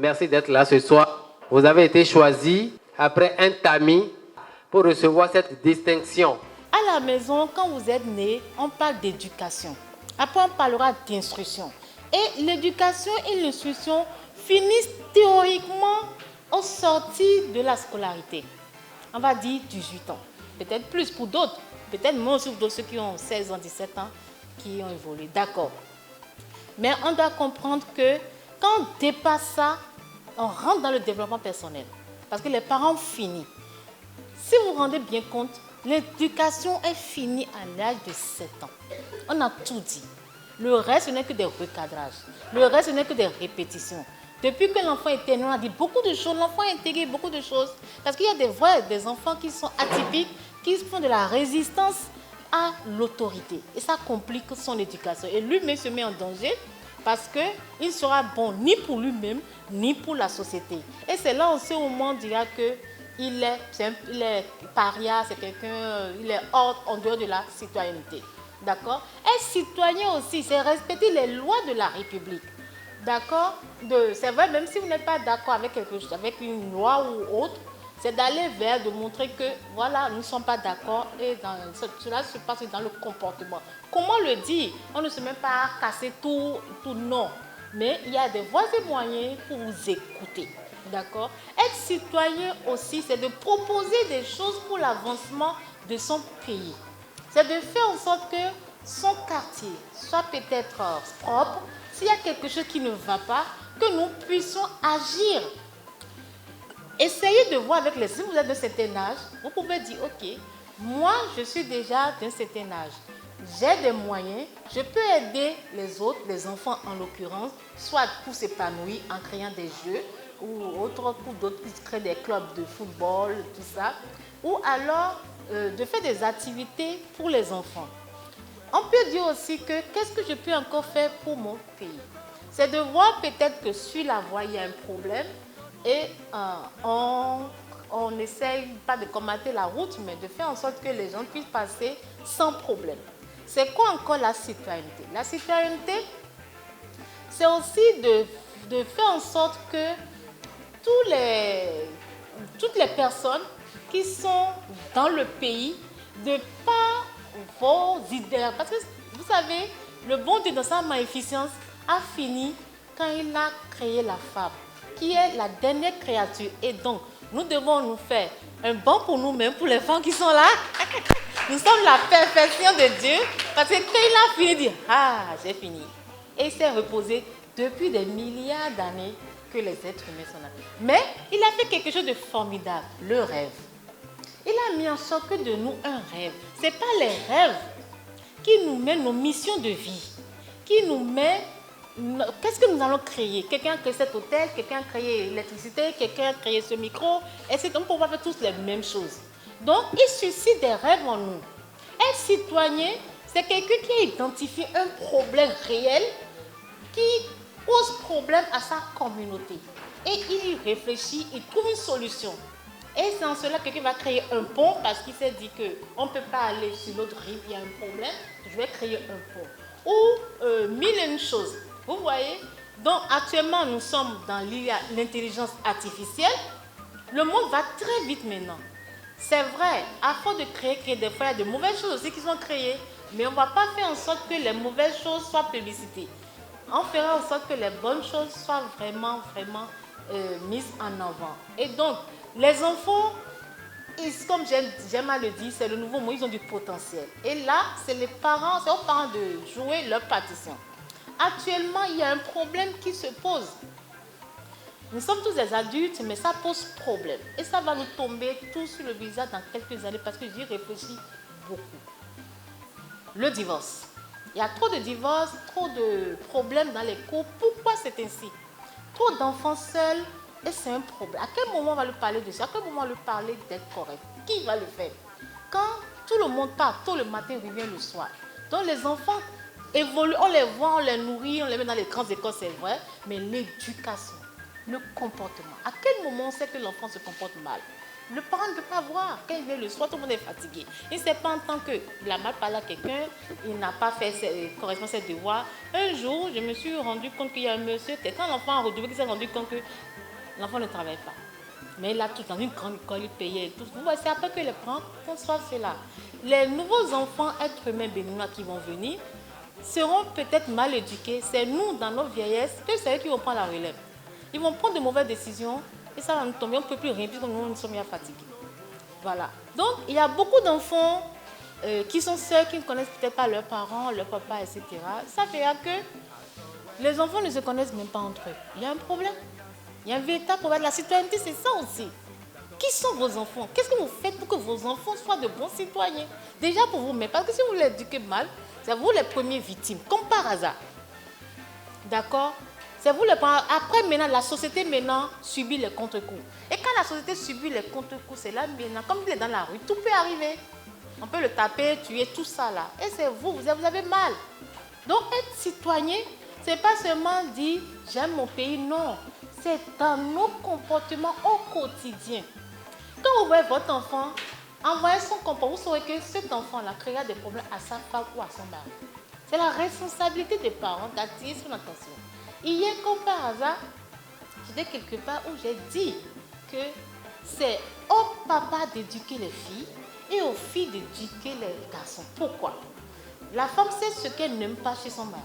Merci d'être là ce soir. Vous avez été choisi après un tamis pour recevoir cette distinction. À la maison, quand vous êtes né, on parle d'éducation. Après, on parlera d'instruction. Et l'éducation et l'instruction finissent théoriquement au sortir de la scolarité. On va dire 18 ans. Peut-être plus pour d'autres. Peut-être moins aussi pour ceux qui ont 16 ans, 17 ans, qui ont évolué. D'accord. Mais on doit comprendre que quand on dépasse ça, on rentre dans le développement personnel. Parce que les parents finissent. Si vous vous rendez bien compte, l'éducation est finie à l'âge de 7 ans. On a tout dit. Le reste, ce n'est que des recadrages. Le reste, ce n'est que des répétitions. Depuis que l'enfant est né, on a dit beaucoup de choses. L'enfant a intégré beaucoup de choses. Parce qu'il y a des enfants qui sont atypiques, qui font de la résistance à l'autorité. Et ça complique son éducation. Et lui-même se met en danger parce qu'il ne sera bon ni pour lui-même, ni pour la société. Et c'est là aussi où on dira que il est paria, c'est quelqu'un, il est en dehors de la citoyenneté. D'accord? Être citoyen aussi, c'est respecter les lois de la République. D'accord? C'est vrai, même si vous n'êtes pas d'accord avec quelque chose, avec une loi ou autre, c'est d'aller vers, de montrer que, voilà, nous ne sommes pas d'accord et cela se passe dans le comportement. Comment le dire? On ne se met pas à casser tout, non. Mais il y a des voies et moyens pour vous écouter. D'accord? Être citoyen aussi, c'est de proposer des choses pour l'avancement de son pays. C'est de faire en sorte que son quartier soit peut-être propre. S'il y a quelque chose qui ne va pas, que nous puissions agir. Essayez de voir avec les... Si vous êtes d'un certain âge, vous pouvez dire, ok, moi je suis déjà d'un certain âge. J'ai des moyens, je peux aider les autres, les enfants en l'occurrence, soit pour s'épanouir en créant des jeux, ou autres, pour d'autres qui créent des clubs de football, tout ça, ou alors de faire des activités pour les enfants. On peut dire aussi que qu'est-ce que je peux encore faire pour mon pays? C'est de voir peut-être que sur la voie, il y a un problème et on n'essaye pas de commenter la route, mais de faire en sorte que les gens puissent passer sans problème. C'est quoi encore la citoyenneté? La citoyenneté, c'est aussi de faire en sorte que toutes les personnes qui sont dans le pays, de par vos idées. Parce que vous savez, le bon Dieu dans sa magnificence a fini quand il a créé la femme, qui est la dernière créature. Et donc, nous devons nous faire un bon pour nous-mêmes, pour les femmes qui sont là. Nous sommes la perfection de Dieu. Parce que quand il a fini, il dit, ah, j'ai fini. Et il s'est reposé depuis des milliards d'années que les êtres humains sont là. Mais il a fait quelque chose de formidable, le rêve. Il a mis en sorte que de nous un rêve. Ce n'est pas les rêves qui nous mettent nos missions de vie, qui nous met, qu'est-ce que nous allons créer? Quelqu'un a créé cet hôtel, quelqu'un a créé l'électricité, quelqu'un a créé ce micro, et c'est donc on va faire tous les mêmes choses. Donc, il suscite des rêves en nous. Être citoyen, c'est quelqu'un qui a identifié un problème réel qui pose problème à sa communauté. Et il y réfléchit, il trouve une solution. Et c'est en cela que quelqu'un va créer un pont parce qu'il s'est dit qu'on ne peut pas aller sur l'autre rive, il y a un problème, je vais créer un pont. Ou mille et une choses. Vous voyez? Donc actuellement, nous sommes dans l'intelligence artificielle. Le monde va très vite maintenant. C'est vrai, à force de créer des fois, il y a de mauvaises choses aussi qui sont créées. Mais on ne va pas faire en sorte que les mauvaises choses soient publicitées. On fera en sorte que les bonnes choses soient vraiment mises en avant. Et donc, les enfants, comme j'aime à le dire, c'est le nouveau mot, ils ont du potentiel. Et là, c'est aux parents de jouer leur partition. Actuellement, il y a un problème qui se pose. Nous sommes tous des adultes, mais ça pose problème. Et ça va nous tomber tous sur le visage dans quelques années parce que j'y réfléchis beaucoup. Le divorce. Il y a trop de divorces, trop de problèmes dans les couples. Pourquoi c'est ainsi? Trop d'enfants seuls, et c'est un problème. À quel moment on va lui parler de ça? À quel moment on va lui parler d'être correct? Qui va le faire? Quand tout le monde part, tôt le matin, revient le soir. Donc les enfants évoluent, on les voit, on les nourrit, on les met dans les grandes écoles, c'est vrai, mais l'éducation, le comportement. À quel moment on sait que l'enfant se comporte mal? Le parent ne peut pas voir. Quand il vient le soir, tout le monde est fatigué. Il ne sait pas en tant qu'il a mal parlé à quelqu'un, il n'a pas fait correctement ses devoirs. Un jour, je me suis rendu compte qu'il y a un monsieur, quand l'enfant a redoublé, qui s'est rendu compte que l'enfant ne travaille pas. Mais il a tout dans une grande école, il payait et tout. Vous voyez, c'est après que les parents conçoivent cela. Les nouveaux enfants, êtres humains béninois qui vont venir, seront peut-être mal éduqués. C'est nous, dans nos vieillesses, que c'est eux qui vont prendre la relève. Ils vont prendre de mauvaises décisions et ça va nous tomber. On ne peut plus rien, puisque nous sommes bien fatigués. Voilà. Donc, il y a beaucoup d'enfants qui sont seuls, qui ne connaissent peut-être pas leurs parents, leur papa, etc. Ça fait que les enfants ne se connaissent même pas entre eux. Il y a un problème. Il y a un véritable problème. La citoyenneté, c'est ça aussi. Qui sont vos enfants? Qu'est-ce que vous faites pour que vos enfants soient de bons citoyens? Déjà pour vous-même, parce que si vous les éduquez mal, c'est vous les premières victimes, comme par hasard. D'accord? C'est vous les premiers. Après, maintenant, la société maintenant subit les contre-coups. Et quand la société subit les contre-coups, c'est là maintenant, comme il est dans la rue, tout peut arriver. On peut le taper, tuer, tout ça là. Et c'est vous avez mal. Donc être citoyen, c'est pas seulement dire j'aime mon pays, non. C'est dans nos comportements au quotidien. Quand vous voyez votre enfant, en voyant son comportement, vous saurez que cet enfant-là créera des problèmes à sa femme ou à son mari. C'est la responsabilité des parents d'attirer son attention. Hier, comme par hasard, j'étais quelque part où j'ai dit que c'est au papa d'éduquer les filles et aux filles d'éduquer les garçons. Pourquoi? La femme sait ce qu'elle n'aime pas chez son mari.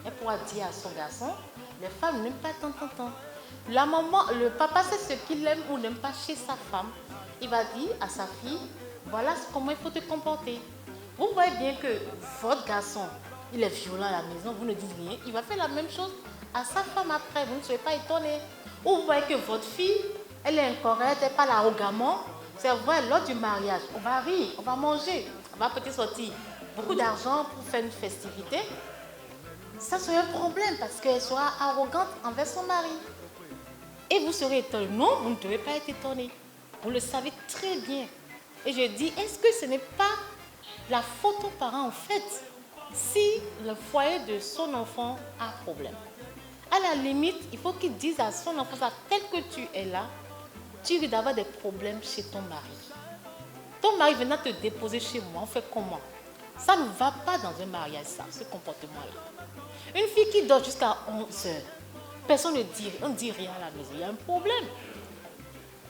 Elle pourra dire à son garçon, les femmes n'aiment pas tant. La maman, le papa sait ce qu'il aime ou n'aime pas chez sa femme. Il va dire à sa fille, voilà comment il faut te comporter. Vous voyez bien que votre garçon, il est violent à la maison, vous ne dites rien. Il va faire la même chose à sa femme après, vous ne serez pas étonné. Ou vous voyez que votre fille, elle est incorrecte, elle parle arrogamment. C'est vrai, lors du mariage, on va rire, on va manger, on va peut-être sortir beaucoup d'argent pour faire une festivité. Ça serait un problème parce qu'elle sera arrogante envers son mari. Et vous serez étonné. Non, vous ne devez pas être étonné. Vous le savez très bien. Et je dis, est-ce que ce n'est pas la faute aux parents en fait si le foyer de son enfant a problème? À la limite, il faut qu'il dise à son enfant, ça, tel que tu es là, tu risques d'avoir des problèmes chez ton mari. Ton mari venant te déposer chez moi, on fait comment? Ça ne va pas dans un mariage, ça, ce comportement-là. Une fille qui dort jusqu'à 11 heures, personne ne dit, on ne dit rien à la maison, il y a un problème.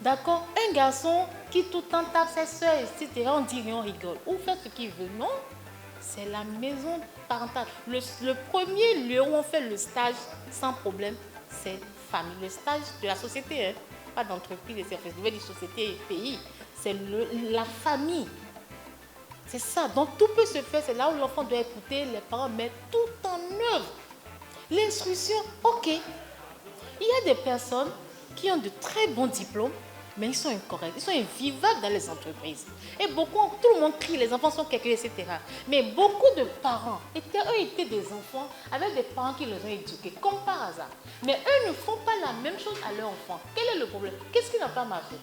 D'accord? Un garçon qui tout le temps tape ses soeurs, etc., on dit rien, on rigole. Ou fait ce qu'il veut, non? C'est la maison parentale. Le premier lieu où on fait le stage sans problème, c'est famille. Le stage de la société, hein? Pas d'entreprise et services. Je veux dire société et pays. C'est la famille. C'est ça. Donc tout peut se faire. C'est là où l'enfant doit écouter. Les parents mettent tout en œuvre. L'instruction, ok. Il y a des personnes qui ont de très bons diplômes, mais ils sont incorrects, ils sont invivables dans les entreprises. Et beaucoup, tout le monde crie, les enfants sont quelqu'un, etc. Mais beaucoup de parents étaient des enfants avec des parents qui les ont éduqués, comme par hasard. Mais eux ne font pas la même chose à leurs enfants. Quel est le problème? Qu'est-ce qui n'a pas marché?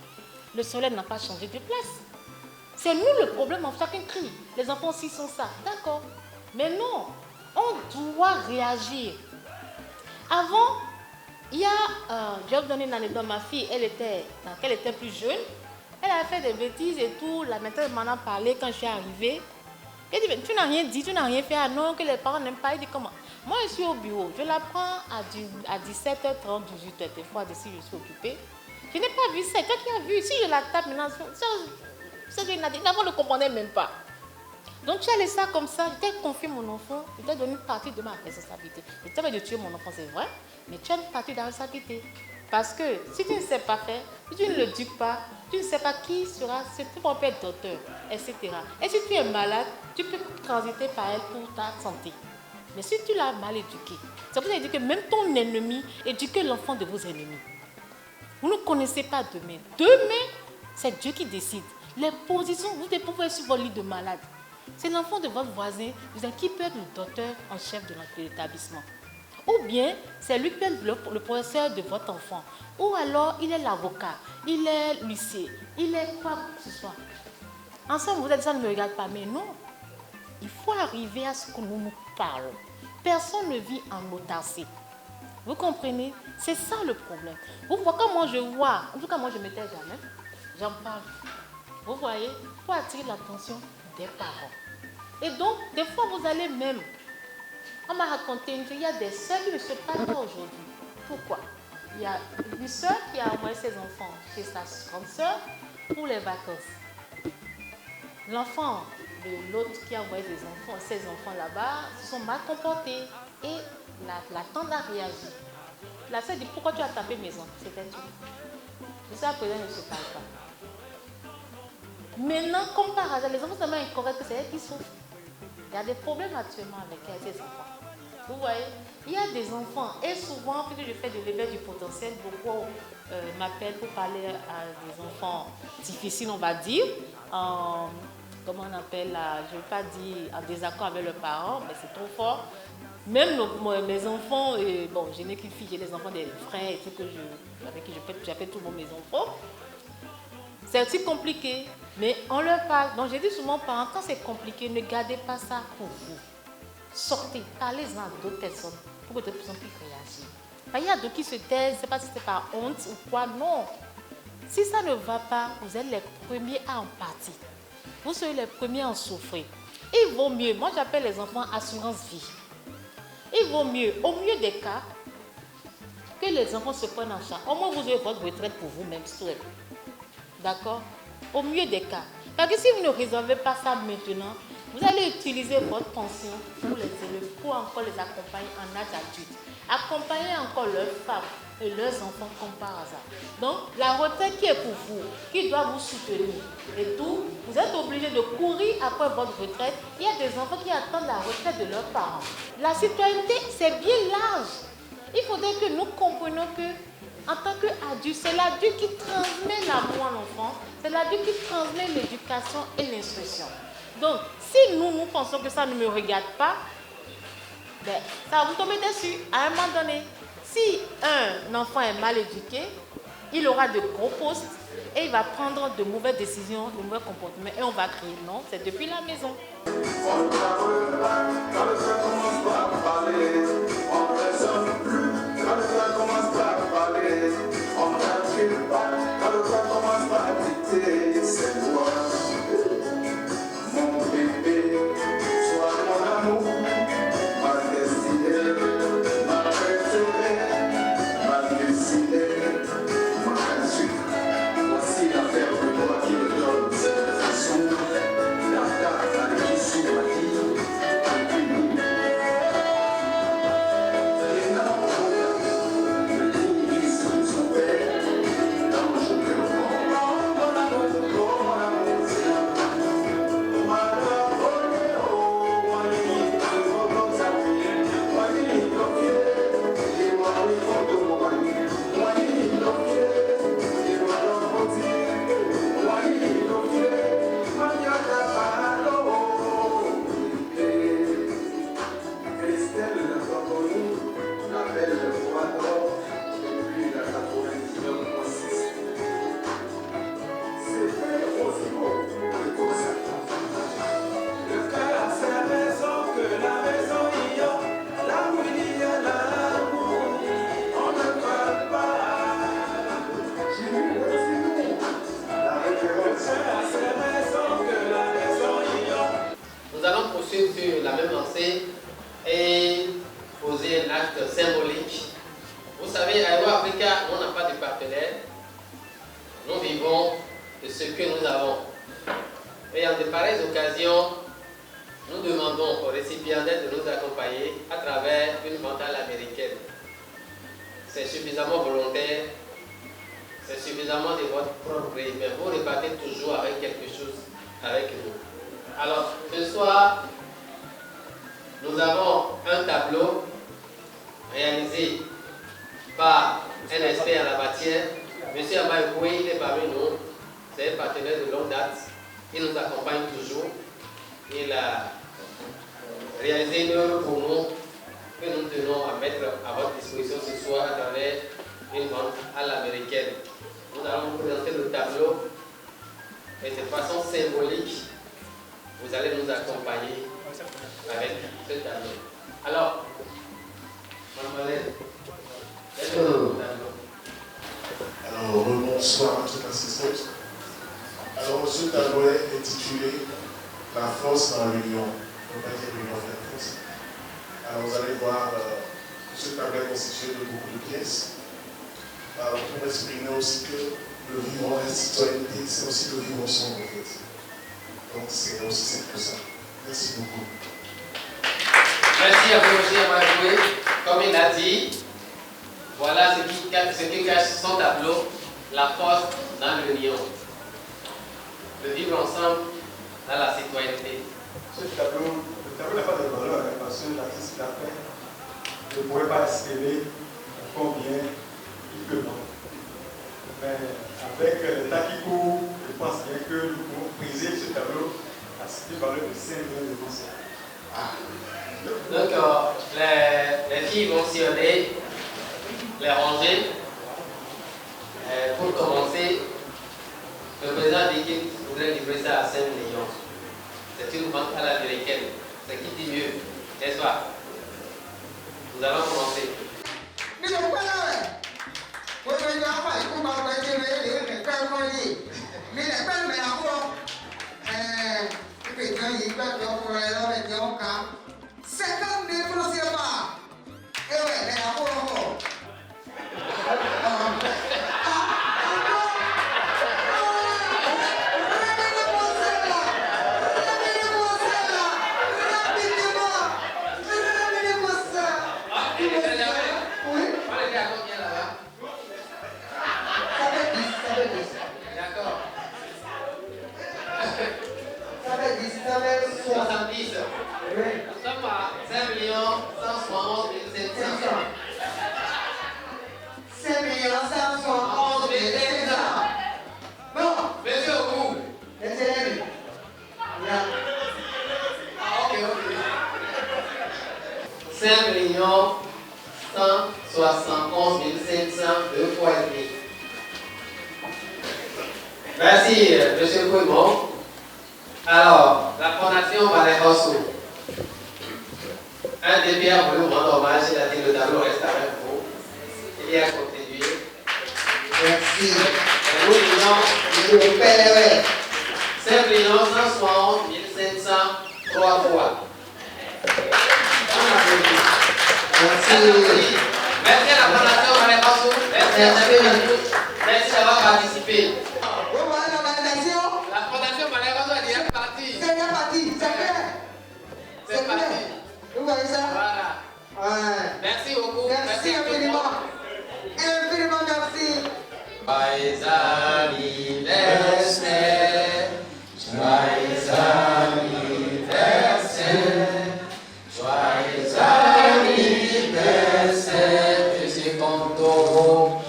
Le soleil n'a pas changé de place. C'est nous le problème, chacun crie. Les enfants aussi sont ça, d'accord. Mais non, on doit réagir. Avant, je vais vous donner une anecdote. Ma fille, quand elle était plus jeune, elle avait fait des bêtises et tout. La maîtresse m'en a parlé quand je suis arrivée. Elle dit, mais tu n'as rien dit, tu n'as rien fait. Ah non, que les parents n'aiment pas. Elle dit, comment? Moi, je suis au bureau. Je la prends à 17h30, 18h. Des fois, si je suis occupée. Je n'ai pas vu ça. Toi qui as vu, si je la tape maintenant, ça, je ne comprenais même pas. Donc, tu as laissé ça comme ça. Je t'ai confié mon enfant. Je t'ai donné une partie de ma responsabilité. Je t'avais de tuer mon enfant, c'est vrai. Mais tu as une partie de la responsabilité. Parce que si tu ne sais pas faire, si tu ne le l'éduques pas, tu ne sais pas qui sera, c'est ton père docteur, etc. Et si tu es malade, tu peux transiter par elle pour ta santé. Mais si tu l'as mal éduqué, ça veut dire que même ton ennemi éduque l'enfant de vos ennemis. Vous ne connaissez pas demain. Demain, c'est Dieu qui décide. Les positions, vous ne pouvez sur votre lit de malade. C'est l'enfant de votre voisin, qui peut être le docteur en chef de l'établissement. Ou bien, c'est lui qui peut être le professeur de votre enfant. Ou alors, il est l'avocat, il est l'huissier, il est quoi que ce soit. Ensemble, vous êtes ça, ne me regarde pas, mais non. Il faut arriver à ce que nous parlons. Personne ne vit en autarcie. Vous comprenez? C'est ça le problème. Vous voyez comment je vois, en tout cas moi je ne m'étais jamais. j'en parle. Vous voyez, pour attirer l'attention des parents. Et donc, des fois, vous allez même... On m'a raconté qu'il y a des sœurs qui ne se parlent pas aujourd'hui. Pourquoi? Il y a une sœur qui a envoyé ses enfants chez sa grande sœur pour les vacances. L'enfant de l'autre qui a envoyé ses enfants là-bas se sont mal comportés. Et la tante a réagi. La sœur dit, pourquoi tu as tapé mes enfants? C'était tout. Jusqu'à présent, ils ne se parlent pas. Maintenant, comme par hasard, les enfants sont tellement incorrects que c'est elles qui souffrent. Il y a des problèmes actuellement avec ces enfants. Vous voyez, il y a des enfants, et souvent, quand je fais de l'éveil du potentiel, beaucoup m'appellent pour parler à des enfants difficiles, on va dire, comment on appelle, je ne vais pas dire en désaccord avec leurs parents, mais c'est trop fort. Même mes enfants, bon, je n'ai qu'une fille, j'ai les enfants des frères et tout avec qui j'appelle tout le monde mes enfants. C'est aussi compliqué, mais on leur parle. Donc, j'ai dit souvent aux parents, quand c'est compliqué, ne gardez pas ça pour vous. Sortez, parlez-en à d'autres personnes pour que d'autres personnes puissent réagir. Il y a d'autres qui se taisent, je ne sais pas si c'est par honte ou quoi, non. Si ça ne va pas, vous êtes les premiers à en partir. Vous serez les premiers à en souffrir. Il vaut mieux, moi j'appelle les enfants assurance vie. Il vaut mieux, au mieux des cas, que les enfants se prennent en charge. Au moins vous avez votre retraite pour vous-même, seul. D'accord? Au mieux des cas. Parce que si vous ne résolvez pas ça maintenant, vous allez utiliser votre pension pour les élèves, pour encore les accompagner en âge adulte. Accompagner encore leurs femmes et leurs enfants comme par hasard. Donc, la retraite qui est pour vous, qui doit vous soutenir et tout, vous êtes obligé de courir après votre retraite. Il y a des enfants qui attendent la retraite de leurs parents. La citoyenneté, c'est bien large. Il faudrait que nous comprenions que, en tant qu'adulte, c'est l'adulte qui transmet l'amour à l'enfant, c'est l'adulte qui transmet l'éducation et l'instruction. Donc, si nous pensons que ça ne me regarde pas, ben, ça va vous tomber dessus à un moment donné. Si un enfant est mal éduqué, il aura de gros postes et il va prendre de mauvaises décisions, de mauvais comportements et on va crier. Non, c'est depuis la maison. Nous allons poursuivre sur la même lancée et poser un acte symbolique. Vous savez, à Ewa Africa, on n'a pas de partenaire. Nous vivons de ce que nous avons. Et en de pareilles occasions, nous demandons aux récipiendaires de nous accompagner à travers une ventale américaine. C'est suffisamment volontaire, c'est suffisamment de votre propre gré, mais vous repartez toujours avec quelque chose avec nous. Alors, ce soir, nous avons un tableau réalisé par un expert en la matière. M. Amaïkoui, il est parmi nous, c'est un partenaire de longue date, il nous accompagne toujours. Il a réalisé une œuvre pour nous que nous tenons à mettre à votre disposition ce soir à travers une vente à l'américaine. Nous allons vous présenter le tableau et de façon symbolique, vous allez nous accompagner avec ce tableau. Alors, mademoiselle, est-ce que le tableau? Alors, bonsoir à toute l'assistance. Alors, ce tableau est intitulé La force dans l'union. On va dire l'union fait la force. Alors, vous allez voir que ce tableau est constitué de beaucoup de pièces. Pour exprimer aussi que le vivre en citoyenneté, c'est aussi le vivre ensemble, en fait. Donc, c'est aussi simple que ça. Merci beaucoup. Merci à vous aussi d'avoir joué. Comme il a dit, voilà ce qui cache son tableau, la force dans l'union. Le vivre ensemble dans la citoyenneté. Le tableau n'a pas de valeur parce que l'artiste l'a fait ne pourrait pas exprimer combien il peut prendre. Mais avec le temps qui court, je pense bien que nous pouvons briser ce tableau à cette valeur de 5 millions de concerts. Donc, les filles vont sillonner, les ranger. Pour commencer, le président dit qu'il voudrait livrer ça à 5 millions. C'est une vente à l'américaine. C'est qui dit mieux, n'est-ce pas? Nous allons commencer. Merci, M. Couillon. Alors, la Fondation Valais Rosso. Un des biens voulu rendre hommage, il a dit le tableau reste avec vous. Il y a contribué. Merci. Et nous disons 5 171 503 fois. Merci. Merci à la Fondation Valais Rosso. Merci d'avoir participé. La Fondation Valais Rosso est déjà partie. C'est parti. C'est parti. Vous voyez ça? Voilà. Merci beaucoup. Merci infiniment. Infiniment merci. Joyeux anniversaire. Joyeux anniversaire. Joyeux anniversaire. Je suis content.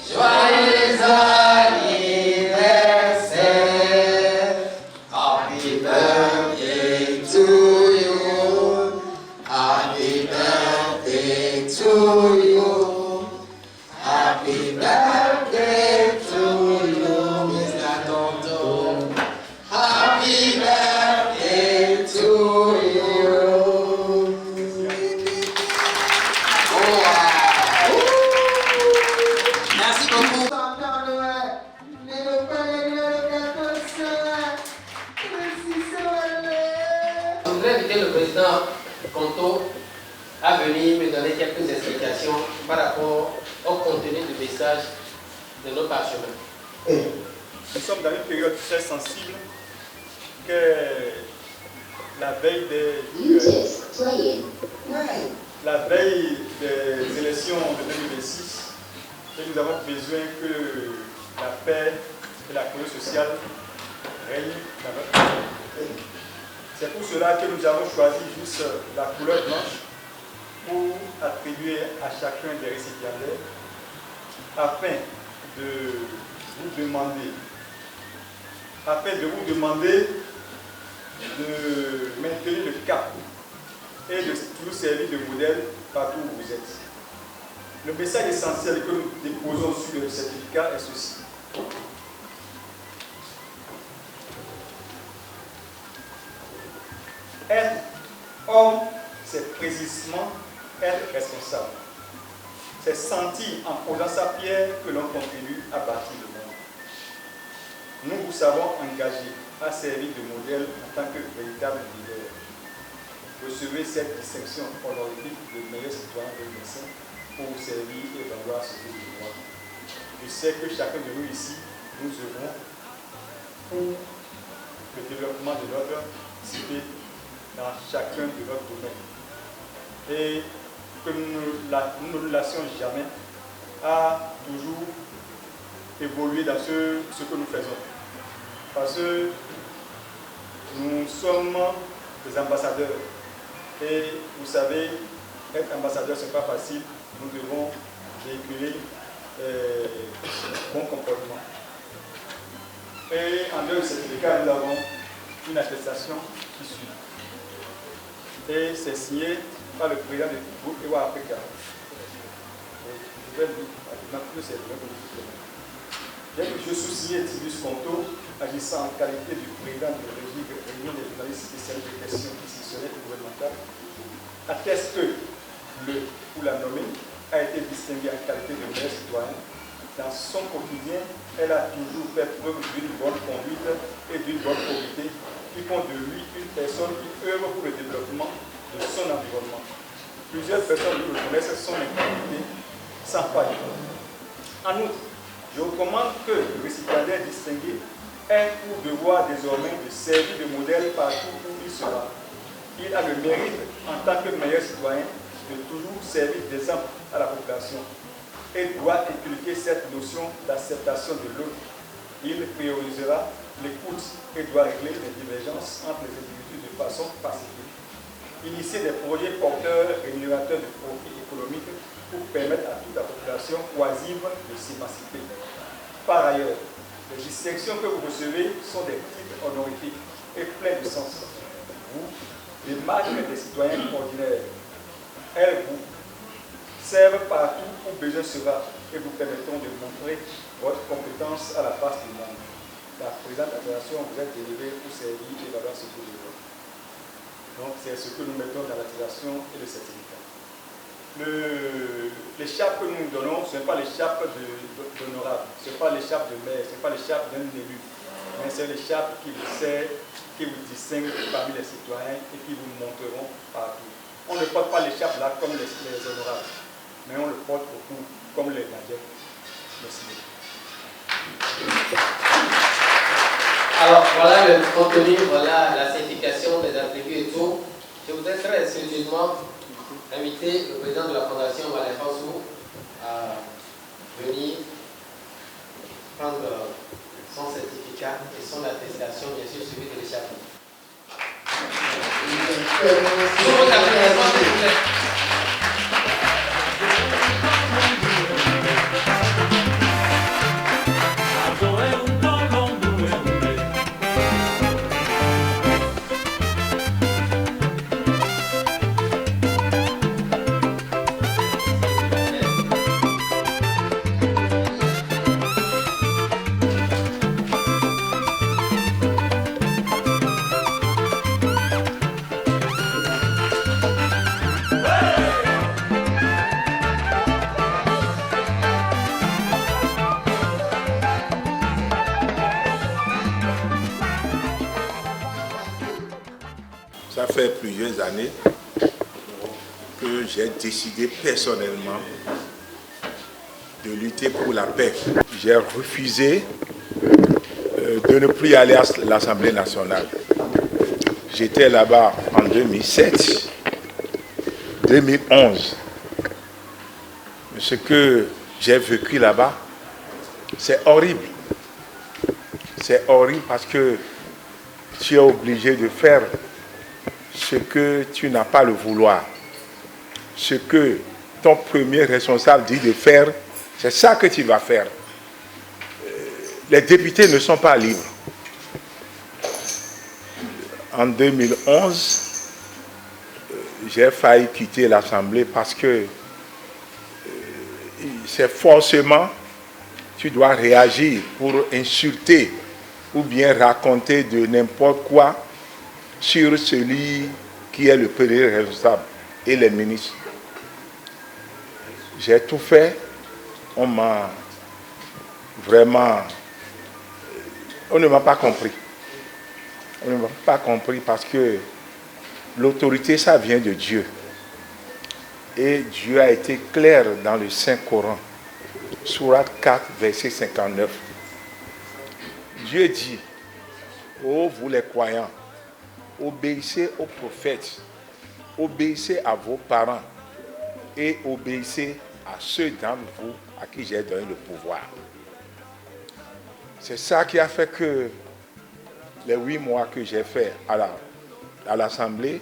Joyeux anniversaire. Happy birthday to you. Happy birthday to you. Happy birthday to you, Mr. Tonto. Happy birthday to you. Oh, wow. Merci beaucoup. Je voudrais inviter le président Conto à venir me donner quelques explications par rapport au contenu du message de nos parchemins. Nous sommes dans une période très sensible que la veille des élections de 2026, et nous avons besoin que la paix et la cohésion sociale règnent dans notre pays. C'est pour cela que nous avons choisi juste la couleur blanche pour attribuer à chacun des récipiendaires afin de vous demander de maintenir le cap et de toujours servir de modèle partout où vous êtes. Le message essentiel que nous déposons sur le certificat est ceci. Être homme, c'est précisément être responsable. C'est sentir en posant sa pierre que l'on contribue à bâtir le monde. Nous nous savons engagés à servir de modèle en tant que véritable leader. Recevez cette distinction honorifique de meilleur citoyen 2025 pour servir et valoir ce que vous voulez. Je sais que chacun de nous ici, nous œuvrons pour le développement de notre cité dans chacun de notre domaine. Et que nous ne nous lassions jamais à toujours évoluer dans ce que nous faisons. Parce que nous sommes des ambassadeurs. Et vous savez, être ambassadeur, ce n'est pas facile. Nous devons véhiculer bon comportement. Et en dehors de ce certificat, nous avons une attestation qui suit. Et c'est signé par le président du groupe EWA Africa. Je suis signé Tibus Conto, agissant en qualité du président de la Réunion des journalistes spécialisés de questions institutionnelles et gouvernementales, atteste que le ou la nommée a été distinguée en qualité de meilleur citoyen. Dans son quotidien, elle a toujours fait preuve d'une bonne conduite et d'une bonne probité qui font de lui une personne qui œuvre pour le développement de son environnement. Plusieurs personnes lui reconnaissent son intégrité sans faille. En outre, je recommande que le récipiendaire distingué ait pour devoir désormais de servir de modèle partout où il sera. Il a le mérite, en tant que meilleur citoyen, de toujours servir d'exemple à la population et doit inculquer cette notion d'acceptation de l'autre. Il priorisera l'écoute et doit régler les divergences entre les individus de façon pacifique. Initier des projets porteurs rémunérateurs de profit économique pour permettre à toute la population oisive de s'émanciper. Par ailleurs, les distinctions que vous recevez sont des titres honorifiques et pleins de sens. Vous, les marques des citoyens ordinaires, elles vous servent partout où besoin sera et vous permettront de montrer votre compétence à la face du monde. La présente attestation vous est délivrée pour servir et valoir ce que vous voulez. Donc c'est ce que nous mettons dans l'attestation et le certificat. L'écharpe que nous donnons, ce n'est pas l'écharpe d'honorable, ce n'est pas l'écharpe de maire, ce n'est pas l'écharpe d'un élu, mais c'est l'écharpe qui vous sert, qui vous distingue parmi les citoyens et qui vous montreront partout. On ne porte pas l'écharpe là comme les honorables, mais on le porte beaucoup comme les gadgets. Merci. Alors voilà le contenu, voilà la certification des attributs et tout. Je voudrais très sérieusement inviter le président de la Fondation Valère Fansou à venir prendre son certificat et son attestation, bien sûr, suivi de l'échappée. Ça fait plusieurs années que j'ai décidé personnellement de lutter pour la paix. J'ai refusé de ne plus aller à l'Assemblée nationale. J'étais là-bas en 2007, 2011. Ce que j'ai vécu là-bas, c'est horrible. C'est horrible parce que tu es obligé de faire ce que tu n'as pas le vouloir. Ce que ton premier responsable dit de faire, c'est ça que tu vas faire. Les députés ne sont pas libres. En 2011, j'ai failli quitter l'Assemblée parce que c'est forcément, tu dois réagir pour insulter ou bien raconter de n'importe quoi sur celui qui est le premier responsable et les ministres. J'ai tout fait. On m'a vraiment On ne m'a pas compris. On ne m'a pas compris parce que l'autorité, ça vient de Dieu. Et Dieu a été clair dans le Saint-Coran, Sourate 4, verset 59. Dieu dit, ô vous les croyants, obéissez aux prophètes, obéissez à vos parents et obéissez à ceux d'entre vous à qui j'ai donné le pouvoir. C'est ça qui a fait que les 8 mois que j'ai fait à l'Assemblée,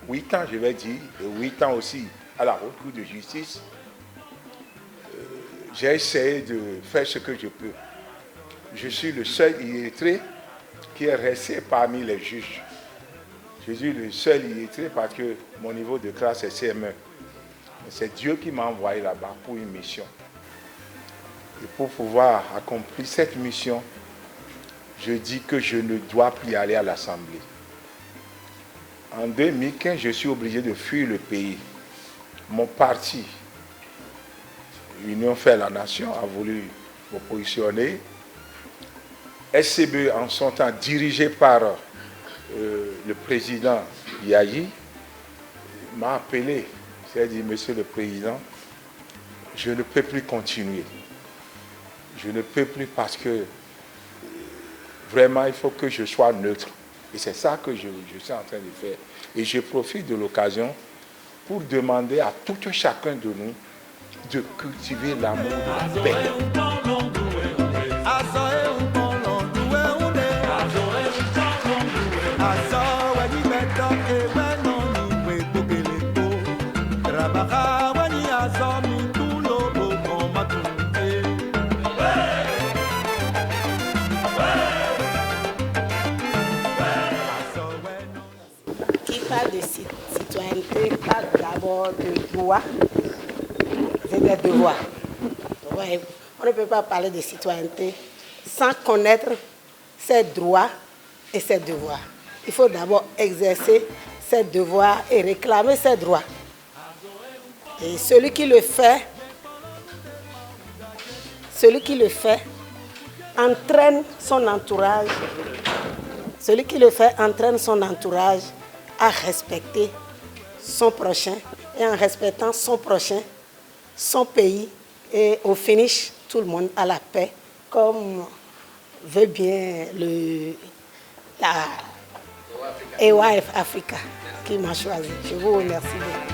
8 ans je vais dire, et 8 ans aussi à la Haute Cour de justice, j'ai essayé de faire ce que je peux. Je suis le seul illettré qui est resté parmi les juges. Je suis le seul illettré parce que mon niveau de classe est CM1. C'est Dieu qui m'a envoyé là-bas pour une mission. Et pour pouvoir accomplir cette mission, je dis que je ne dois plus aller à l'Assemblée. En 2015, je suis obligé de fuir le pays. Mon parti, Union fait la Nation, a voulu me positionner. SCB, en son temps, dirigé par le président Yahi, m'a appelé. J'ai dit, Monsieur le Président, je ne peux plus continuer. Je ne peux plus parce que vraiment, il faut que je sois neutre. Et c'est ça que je suis en train de faire. Et je profite de l'occasion pour demander à tout un chacun de nous de cultiver l'amour de la paix. Qui parle de citoyenneté parle d'abord de droit et de devoir. On ne peut pas parler de citoyenneté sans connaître ses droits et ses devoirs. Il faut d'abord exercer ses devoirs et réclamer ses droits. Et celui qui le fait entraîne son entourage. Celui qui le fait entraîne son entourage à respecter son prochain. Et en respectant son prochain, son pays, et au finish, tout le monde a la paix, comme veut bien la EOAF Africa qui m'a choisi. Je vous remercie beaucoup.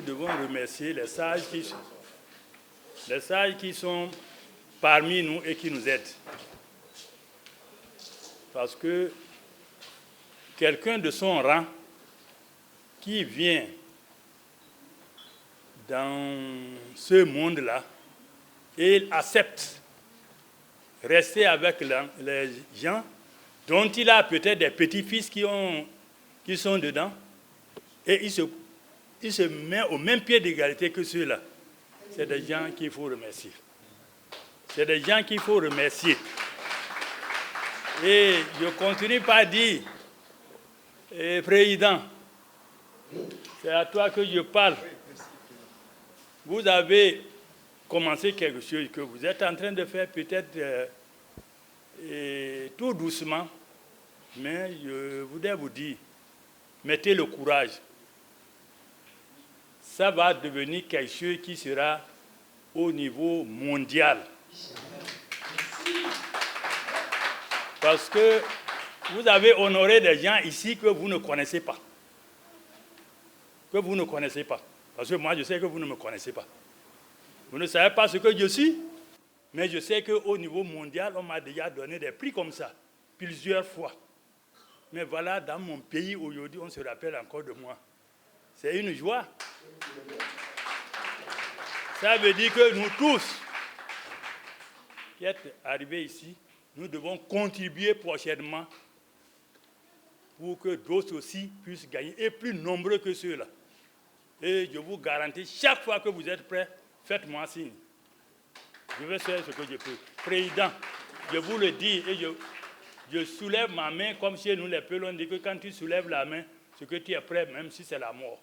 devons remercier les sages qui sont parmi nous et qui nous aident. Parce que quelqu'un de son rang qui vient dans ce monde-là et il accepte rester avec les gens dont il a peut-être des petits-fils qui sont dedans, et il se met au même pied d'égalité que ceux-là. C'est des gens qu'il faut remercier. C'est des gens qu'il faut remercier. Et je continue par dire, Président, c'est à toi que je parle. Vous avez commencé quelque chose que vous êtes en train de faire peut-être tout doucement, mais je voudrais vous dire, mettez le courage. Ça va devenir quelque chose qui sera au niveau mondial. Parce que vous avez honoré des gens ici que vous ne connaissez pas. Que vous ne connaissez pas. Parce que moi, je sais que vous ne me connaissez pas. Vous ne savez pas ce que je suis, mais je sais qu'au niveau mondial, on m'a déjà donné des prix comme ça, plusieurs fois. Mais voilà, dans mon pays, aujourd'hui, on se rappelle encore de moi. C'est une joie. Ça veut dire que nous tous, qui êtes arrivés ici, nous devons contribuer prochainement pour que d'autres aussi puissent gagner, et plus nombreux que ceux-là. Et je vous garantis, chaque fois que vous êtes prêts, faites-moi signe. Je vais faire ce que je peux. Président, je vous le dis, et je soulève ma main comme chez nous les Pelons, on dit que quand tu soulèves la main, c'est que tu es prêt, même si c'est la mort.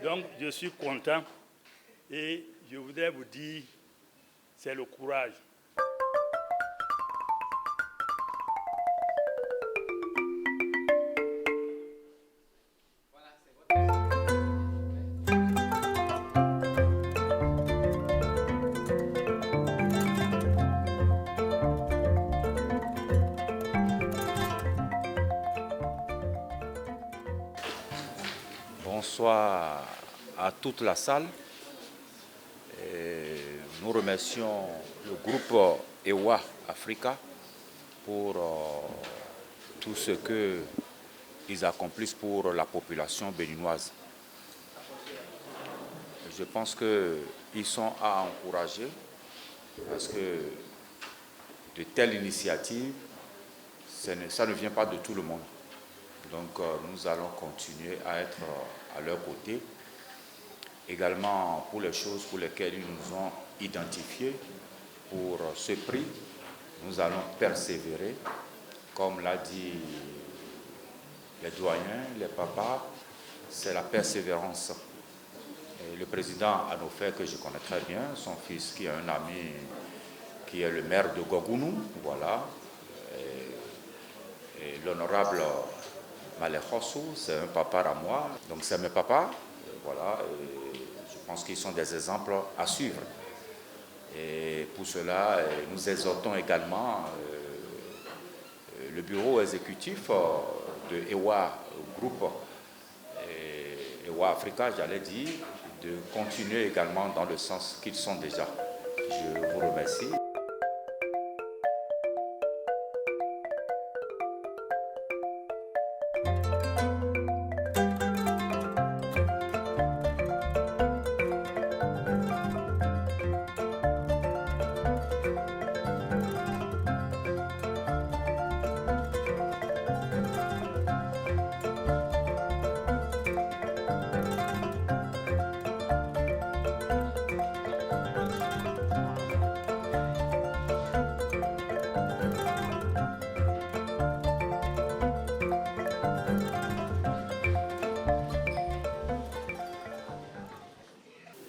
Donc, je suis content et je voudrais vous dire, c'est le courage. Bonsoir à toute la salle. Et nous remercions le groupe EWA Africa pour tout ce qu'ils accomplissent pour la population béninoise. Je pense qu'ils sont à encourager parce que de telles initiatives, ça ne vient pas de tout le monde. Donc nous allons continuer à être à leur côté. Également pour les choses pour lesquelles ils nous ont identifiés pour ce prix, nous allons persévérer. Comme l'a dit les doyens, les papas, c'est la persévérance. Et le président Anoufé, que je connais très bien, son fils qui a un ami qui est le maire de Gogounou, voilà. Et l'honorable Malekhossou, c'est un papa à moi, donc c'est mes papas, voilà, et je pense qu'ils sont des exemples à suivre. Et pour cela, nous exhortons également le bureau exécutif de EWA Group, EWA Africa, j'allais dire, de continuer également dans le sens qu'ils sont déjà. Je vous remercie.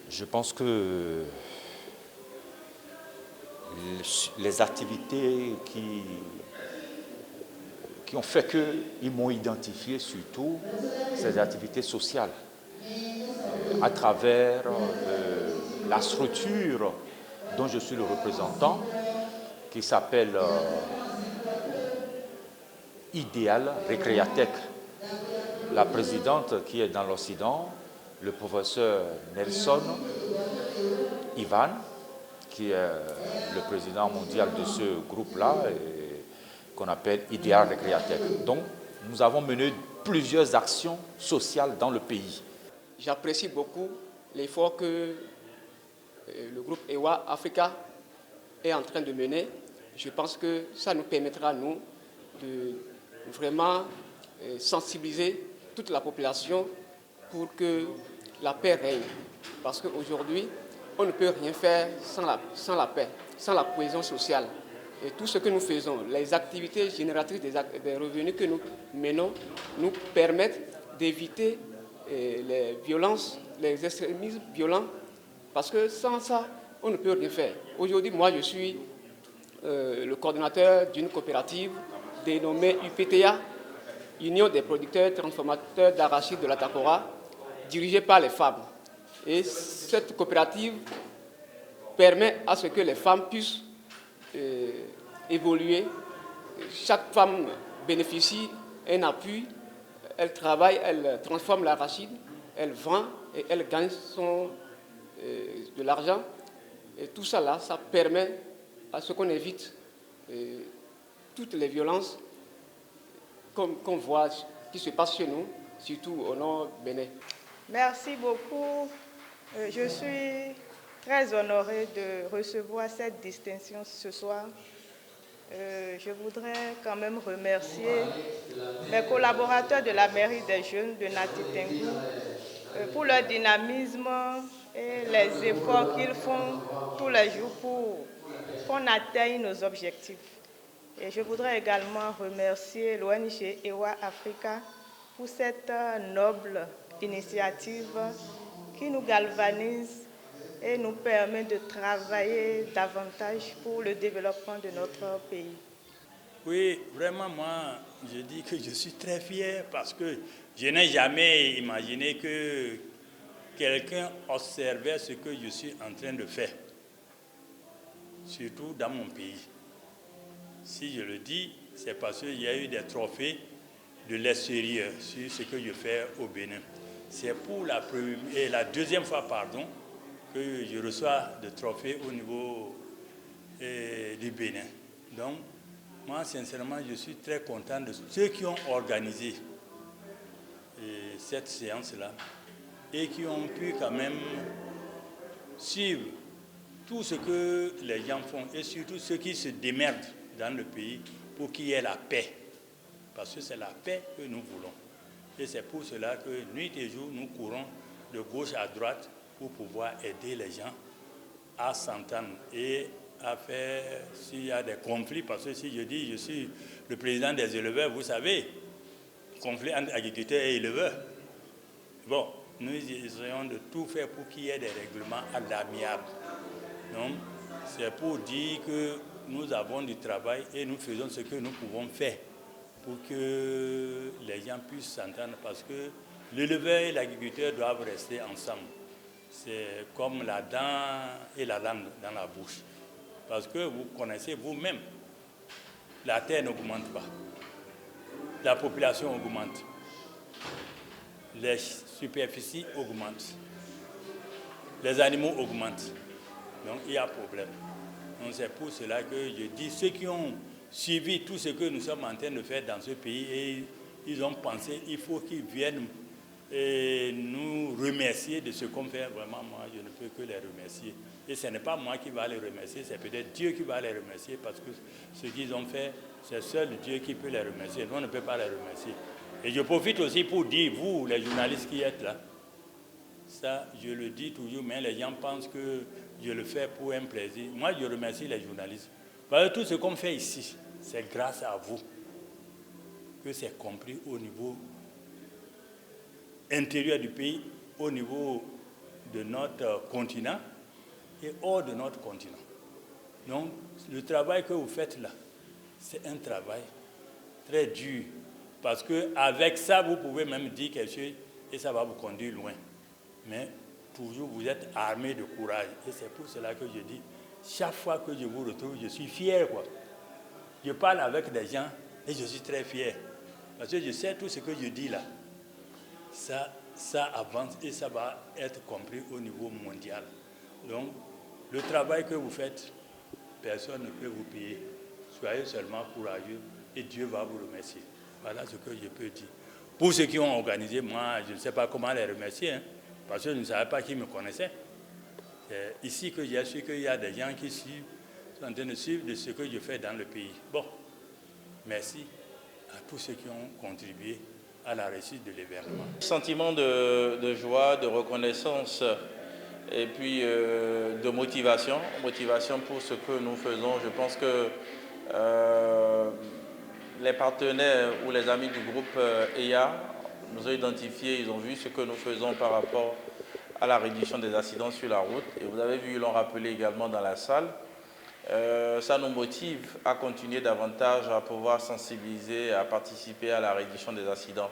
Je pense que les activités qui ont fait qu'ils m'ont identifié surtout, ces activités sociales, à travers la structure dont je suis le représentant, qui s'appelle Idéal Récréatech. La présidente qui est dans l'Occident le professeur Nelson Ivan, qui est le président mondial de ce groupe-là, qu'on appelle Idéal Récréatec. Donc, nous avons mené plusieurs actions sociales dans le pays. J'apprécie beaucoup l'effort que le groupe EWA Africa est en train de mener. Je pense que ça nous permettra, nous, de vraiment sensibiliser toute la population pour que la paix règne. Parce qu'aujourd'hui, on ne peut rien faire sans la paix, sans la cohésion sociale. Et tout ce que nous faisons, les activités génératrices des revenus que nous menons, nous permettent d'éviter les violences, les extrémismes violents, parce que sans ça, on ne peut rien faire. Aujourd'hui, moi, je suis le coordonnateur d'une coopérative dénommée UPTA, Union des producteurs transformateurs d'arachide de la Takora, dirigée par les femmes. Et cette coopérative permet à ce que les femmes puissent évoluer. Chaque femme bénéficie d'un appui, elle travaille, elle transforme l'arachide, elle vend et elle gagne de l'argent. Et tout ça là, ça permet à ce qu'on évite toutes les violences qu'on voit qui se passent chez nous, surtout au nord Bénin. Merci beaucoup. Je suis très honorée de recevoir cette distinction ce soir. Je voudrais quand même remercier mes collaborateurs de la mairie des jeunes de Nati Tengou pour leur dynamisme et les efforts qu'ils font tous les jours pour qu'on atteigne nos objectifs. Et je voudrais également remercier l'ONG EWA Africa pour cette noble initiative qui nous galvanise et nous permet de travailler davantage pour le développement de notre pays. Oui, vraiment, moi, je dis que je suis très fier parce que je n'ai jamais imaginé que quelqu'un observait ce que je suis en train de faire, surtout dans mon pays. Si je le dis, c'est parce qu'il y a eu des trophées de l'extérieur sur ce que je fais au Bénin. C'est pour la deuxième fois, que je reçois des trophées au niveau du Bénin. Donc, moi, sincèrement, je suis très content de ceux qui ont organisé cette séance-là et qui ont pu quand même suivre tout ce que les gens font et surtout ceux qui se démerdent dans le pays pour qu'il y ait la paix. Parce que c'est la paix que nous voulons. Et c'est pour cela que nuit et jour, nous courons de gauche à droite pour pouvoir aider les gens à s'entendre et à faire, s'il y a des conflits, parce que si je dis je suis le président des éleveurs, vous savez, conflit entre agriculteurs et éleveurs. Bon, nous essayons de tout faire pour qu'il y ait des règlements à l'amiable. Donc, c'est pour dire que nous avons du travail et nous faisons ce que nous pouvons faire pour que les gens puissent s'entendre, parce que l'éleveur et l'agriculteur doivent rester ensemble. C'est comme la dent et la langue dans la bouche. Parce que vous connaissez vous-même, la terre n'augmente pas, la population augmente, les superficies augmentent, les animaux augmentent. Donc il y a problème. Donc c'est pour cela que je dis, ceux qui ont suivi tout ce que nous sommes en train de faire dans ce pays, et ils ont pensé il faut qu'ils viennent et nous remercier de ce qu'on fait. Vraiment, moi, je ne peux que les remercier. Et ce n'est pas moi qui va les remercier, c'est peut-être Dieu qui va les remercier, parce que ce qu'ils ont fait, c'est seul Dieu qui peut les remercier. Nous, on ne peut pas les remercier. Et je profite aussi pour dire, vous, les journalistes qui êtes là, ça, je le dis toujours, mais les gens pensent que je le fais pour un plaisir. Moi, je remercie les journalistes. Parce que tout ce qu'on fait ici, c'est grâce à vous que c'est compris au niveau intérieur du pays, au niveau de notre continent et hors de notre continent. Donc, le travail que vous faites là, c'est un travail très dur. Parce qu'avec ça, vous pouvez même dire quelque chose et ça va vous conduire loin. Mais toujours, vous êtes armé de courage. Et c'est pour cela que je dis, chaque fois que je vous retrouve, je suis fier, quoi. Je parle avec des gens et je suis très fier. Parce que je sais tout ce que je dis là. Ça, ça avance et ça va être compris au niveau mondial. Donc, le travail que vous faites, personne ne peut vous payer. Soyez seulement courageux et Dieu va vous remercier. Voilà ce que je peux dire. Pour ceux qui ont organisé, moi, je ne sais pas comment les remercier, hein, parce que je ne savais pas qui me connaissait. C'est ici que j'ai su qu'il y a des gens qui sont en train de suivre de ce que je fais dans le pays. Bon, merci à tous ceux qui ont contribué à la réussite de l'événement. Sentiment de joie, de reconnaissance et puis de motivation pour ce que nous faisons. Je pense que les partenaires ou les amis du groupe EIA nous ont identifiés, ils ont vu ce que nous faisons par rapport à la réduction des accidents sur la route. Et vous avez vu, ils l'ont rappelé également dans la salle. Ça nous motive à continuer davantage, à pouvoir sensibiliser, à participer à la réduction des accidents.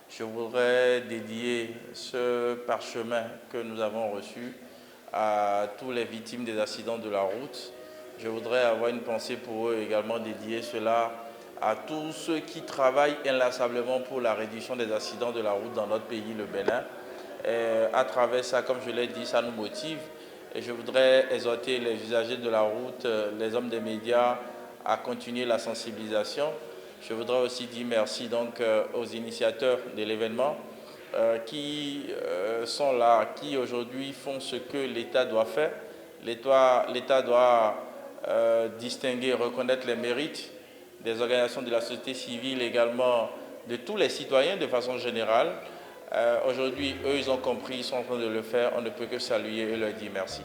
Je voudrais dédier ce parchemin que nous avons reçu à tous les victimes des accidents de la route. Je voudrais avoir une pensée pour eux également, dédier cela à tous ceux qui travaillent inlassablement pour la réduction des accidents de la route dans notre pays, le Bénin. Et à travers ça, comme je l'ai dit, ça nous motive. Et je voudrais exhorter les usagers de la route, les hommes des médias, à continuer la sensibilisation. Je voudrais aussi dire merci donc aux initiateurs de l'événement qui sont là, qui aujourd'hui font ce que l'État doit faire. L'État doit distinguer, reconnaître les mérites des organisations de la société civile, également de tous les citoyens de façon générale. Aujourd'hui, eux, ils ont compris, ils sont en train de le faire. On ne peut que saluer et leur dire merci.